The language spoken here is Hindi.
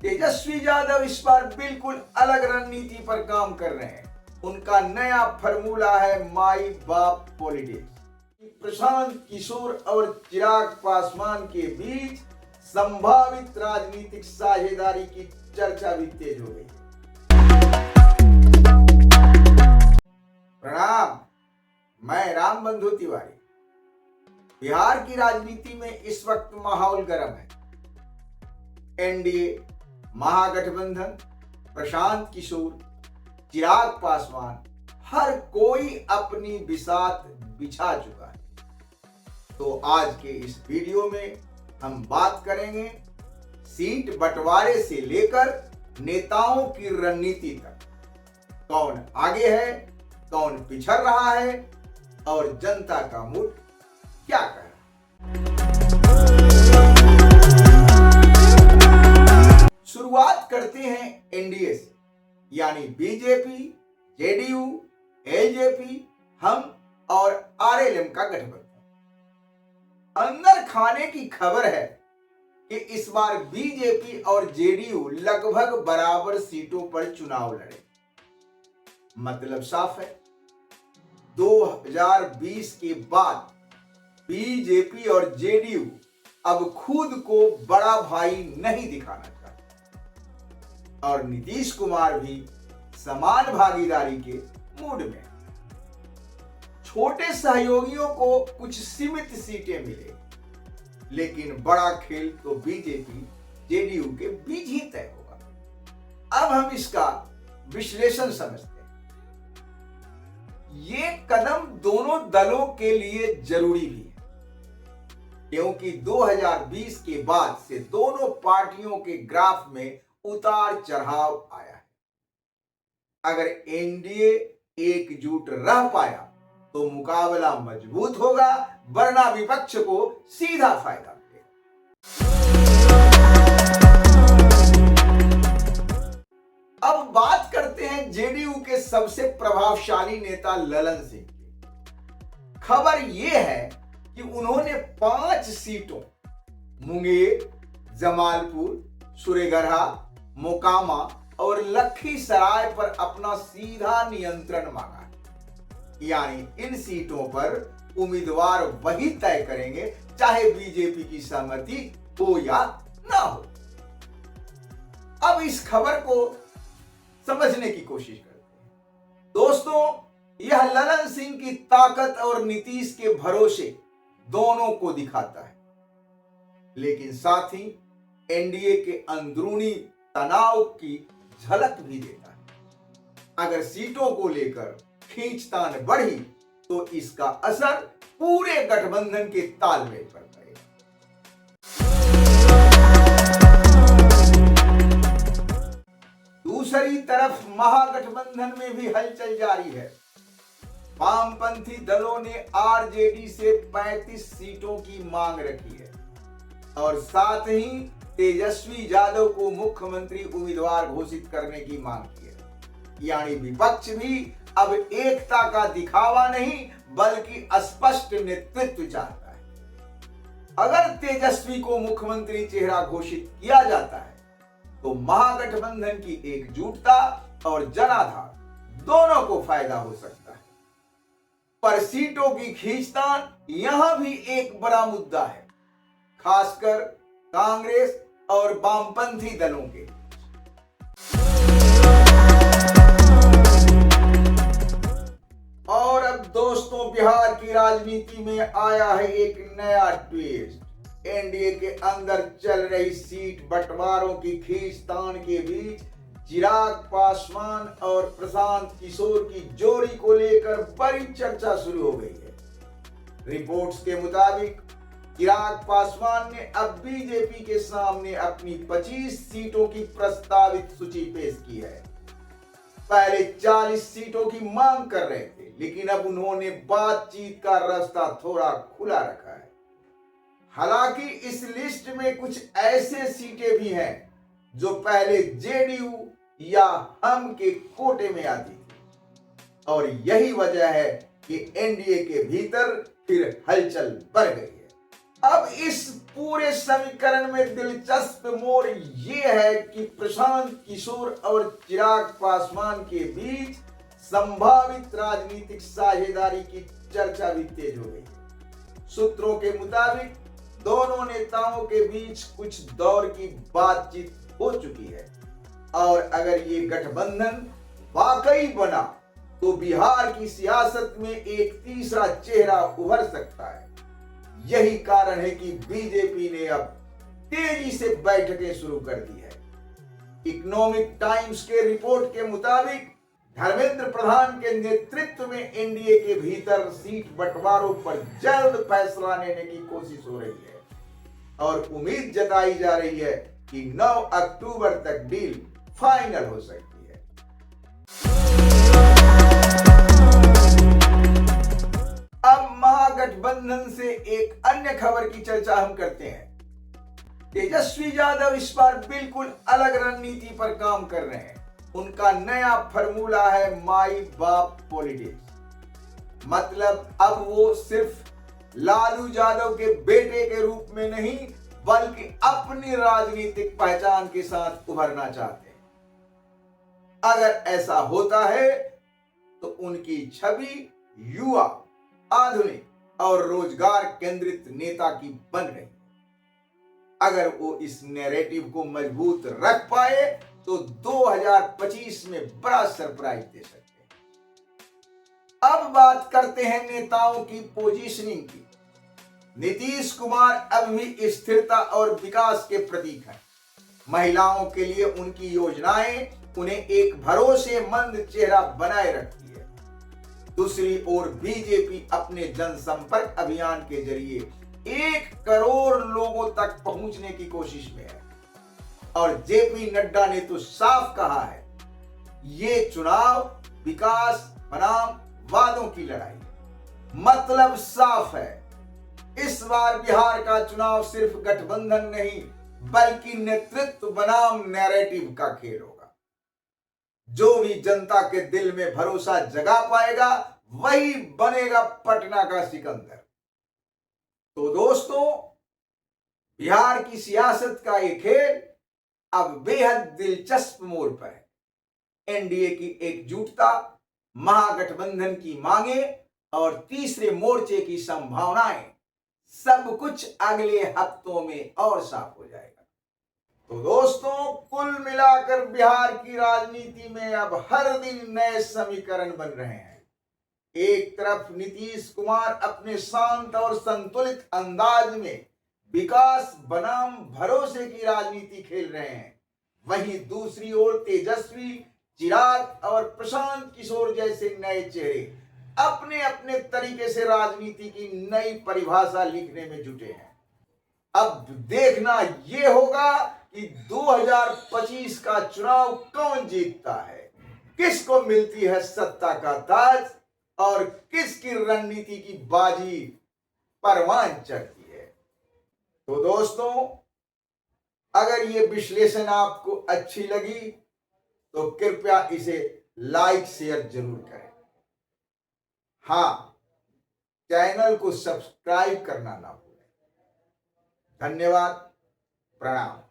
तेजस्वी यादव इस बार बिल्कुल अलग रणनीति पर काम कर रहे हैं। उनका नया फॉर्मूला है माई बाप पॉलिटिक्स। प्रशांत किशोर और चिराग पासवान के बीच संभावित राजनीतिक साझेदारी की चर्चा भी तेज हो गई। प्रणाम, मैं राम बंधु तिवारी। बिहार की राजनीति में इस वक्त माहौल गर्म है। एनडीए, महागठबंधन, प्रशांत किशोर, चिराग पासवान, हर कोई अपनी बिसात बिछा चुका है। तो आज के इस वीडियो में हम बात करेंगे सीट बंटवारे से लेकर नेताओं की रणनीति तक। कौन आगे है, कौन पिछड़ रहा है और जनता का मूड क्या कह रहा है। शुरुआत करते हैं एनडीए से, यानी बीजेपी, जेडीयू, एलजेपी, हम और आरएलएम का गठबंधन। अंदर खाने की खबर है कि इस बार बीजेपी और जेडीयू लगभग बराबर सीटों पर चुनाव लड़े। मतलब साफ है, 2020 के बाद बीजेपी और जेडीयू अब खुद को बड़ा भाई नहीं दिखाना चाहते और नीतीश कुमार भी समान भागीदारी के मूड में। छोटे सहयोगियों को कुछ सीमित सीटें मिले, लेकिन बड़ा खेल तो बीजेपी जेडीयू के बीच ही तय होगा। अब हम इसका विश्लेषण समझते हैं। ये कदम दोनों दलों के लिए जरूरी भी है, क्योंकि 2020 के बाद से दोनों पार्टियों के ग्राफ में उतार चढ़ाव आया है। अगर एनडीए एकजुट रह पाया तो मुकाबला मजबूत होगा, वरना विपक्ष को सीधा फायदा मिलेगा। अब बात करते हैं जेडीयू के सबसे प्रभावशाली नेता ललन सिंह की। खबर यह है कि उन्होंने 5 सीटों मुंगेर, जमालपुर, सूर्यगढ़ा, मोकामा और लखीसराय पर अपना सीधा नियंत्रण मांगा है। यानी इन सीटों पर उम्मीदवार वही तय करेंगे, चाहे बीजेपी की सहमति हो या ना हो। अब इस खबर को समझने की कोशिश करते हैं। दोस्तों, यह ललन सिंह की ताकत और नीतीश के भरोसे दोनों को दिखाता है, लेकिन साथ ही एनडीए के अंदरूनी तनाव की झलक भी देता है। अगर सीटों को लेकर खींचतान बढ़ी तो इसका असर पूरे गठबंधन के तालमेल पर पड़ेगा। दूसरी तरफ महागठबंधन में भी हलचल जारी है। वामपंथी दलों ने आरजेडी से 35 सीटों की मांग रखी है और साथ ही तेजस्वी यादव को मुख्यमंत्री उम्मीदवार घोषित करने की मांग की है। यानी विपक्ष भी अब एकता का दिखावा नहीं, बल्कि स्पष्ट नेतृत्व चाहता है। अगर तेजस्वी को मुख्यमंत्री चेहरा घोषित किया जाता है तो महागठबंधन की एकजुटता और जनाधार दोनों को फायदा हो सकता है। पर सीटों की खींचतान यहां भी एक बड़ा मुद्दा है, खासकर कांग्रेस और वामपंथी दलों के। और अब दोस्तों, बिहार की राजनीति में आया है एक नया ट्विस्ट। एनडीए के अंदर चल रही सीट बंटवारों की खींचतान के बीच चिराग पासवान और प्रशांत किशोर की जोड़ी को लेकर बड़ी चर्चा शुरू हो गई है। रिपोर्ट्स के मुताबिक चिराग पासवान ने अब बीजेपी के सामने अपनी 25 सीटों की प्रस्तावित सूची पेश की है। पहले 40 सीटों की मांग कर रहे थे, लेकिन अब उन्होंने बातचीत का रास्ता थोड़ा खुला रखा है। हालांकि इस लिस्ट में कुछ ऐसे सीटें भी हैं जो पहले जेडीयू या हम के कोटे में आती थी, और यही वजह है कि एनडीए के भीतर फिर हलचल बढ़ गई है। अब इस पूरे समीकरण में दिलचस्प मोड़ यह है कि प्रशांत किशोर और चिराग पासवान के बीच संभावित राजनीतिक साझेदारी की चर्चा भी तेज हो गई। सूत्रों के मुताबिक दोनों नेताओं के बीच कुछ दौर की बातचीत हो चुकी है और अगर ये गठबंधन वाकई बना तो बिहार की सियासत में एक तीसरा चेहरा उभर सकता है। यही कारण है कि बीजेपी ने अब तेजी से बैठकें शुरू कर दी है। इकोनॉमिक टाइम्स के रिपोर्ट के मुताबिक धर्मेंद्र प्रधान के नेतृत्व में एनडीए के भीतर सीट बंटवारों पर जल्द फैसला लेने की कोशिश हो रही है और उम्मीद जताई जा रही है कि 9 अक्टूबर तक डील फाइनल हो सकती है। अब महागठबंधन से एक अन्य खबर की चर्चा हम करते हैं। तेजस्वी यादव इस बार बिल्कुल अलग रणनीति पर काम कर रहे हैं। उनका नया फॉर्मूला है माई बाप पॉलिटिक्स। मतलब अब वो सिर्फ लालू यादव के बेटे के रूप में नहीं बल्कि अपनी राजनीतिक पहचान के साथ उभरना चाहते हैं। अगर ऐसा होता है तो उनकी छवि युवा, आधुनिक और रोजगार केंद्रित नेता की बन रही है। अगर वो इस नैरेटिव को मजबूत रख पाए तो 2025 में बड़ा सरप्राइज दे सकते हैं। अब बात करते हैं नेताओं की पोजीशनिंग की। नीतीश कुमार अब भी स्थिरता और विकास के प्रतीक हैं। महिलाओं के लिए उनकी योजनाएं उन्हें एक भरोसेमंद चेहरा बनाए रखती है। दूसरी ओर बीजेपी अपने जनसंपर्क अभियान के जरिए 1 करोड़ लोगों तक पहुंचने की कोशिश में है और जेपी नड्डा ने तो साफ कहा है, ये चुनाव विकास बनाम वादों की लड़ाई है। मतलब साफ है, इस बार बिहार का चुनाव सिर्फ गठबंधन नहीं बल्कि नेतृत्व बनाम नैरेटिव का खेल होगा। जो भी जनता के दिल में भरोसा जगा पाएगा वही बनेगा पटना का सिकंदर। तो दोस्तों, बिहार की सियासत का ये खेल अब बेहद दिलचस्प मोड़ पर है। एनडीए की एकजुटता, महागठबंधन की मांगे और तीसरे मोर्चे की संभावनाएं, सब कुछ अगले हफ्तों में और साफ हो जाएगा। तो दोस्तों, कुल मिलाकर बिहार की राजनीति में अब हर दिन नए समीकरण बन रहे हैं। एक तरफ नीतीश कुमार अपने शांत और संतुलित अंदाज में विकास बनाम भरोसे की राजनीति खेल रहे हैं, वहीं दूसरी ओर तेजस्वी, चिराग और प्रशांत किशोर जैसे नए चेहरे अपने अपने तरीके से राजनीति की नई परिभाषा लिखने में जुटे हैं। अब देखना यह होगा कि 2025 का चुनाव कौन जीतता है, किसको मिलती है सत्ता का ताज और किसकी रणनीति की बाजी परवान चढ़ती है। तो दोस्तों, अगर ये विश्लेषण आपको अच्छी लगी तो कृपया इसे लाइक शेयर जरूर करें। हाँ, चैनल को सब्सक्राइब करना ना भूलें। धन्यवाद, प्रणाम।